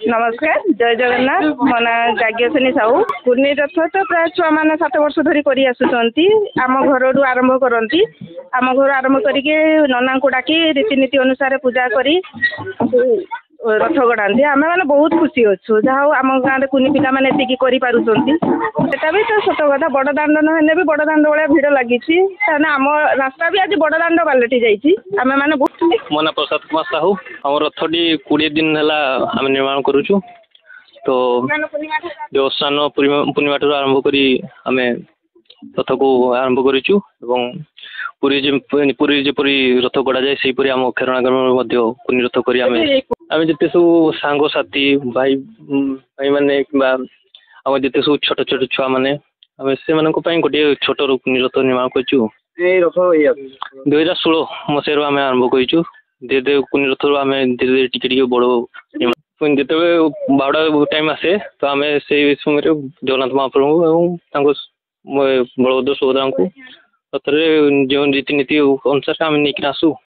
नमस्कार जय जगन्नाथ मो ना जाज्ञसेनी साहू कुर्नी रथ तो प्राय छुआ मैंने 7 वर्ष धरी कर आसुँच आम घर आरंभ करती आम घर आरंभ करके नना को डाकी रीतिनीति अनुसार पूजा करी रथ गढ़ाती आम मैंने बहुत खुशी अच्छु जहाँ आम गाँव कुनी पिला मैंने एति सेटा भी तो सत कथा बड़ दाण्ड ना भी बड़ दाण्ड भाया भिड़ लगी आम रास्ता भी आज बड़ दाण्ड बालटी जामें मैंने बहुत मो ना प्रसाद कुमार साहू आम रथटी 20 दिन है आम निर्माण करुचु तो देवस्थान पूर्णिमा ठार आरंभ कर आम रथ को आरंभ करूँ पुरी जपरी रथ गड़ा जाए से आम खेरणागार कुनी रथ कर आम जिते सब सांग साथी भाई भाई मैंने आम जिते सब छोट छोट छुआ मैंने से गोटे छोट कुनी रथ निर्माण करूँ 2016 मसीह आम आरंभ करूँ धीरे धीरे कुनी रथ आम धीरे धीरे टिके बड़ जिते बावड़ा टाइम आसे तो आम से समय जगन्नाथ महाप्रभु बलभद्र सुभद्रा रथ जो रीतिनीति अनुसार आम नहीं आसू।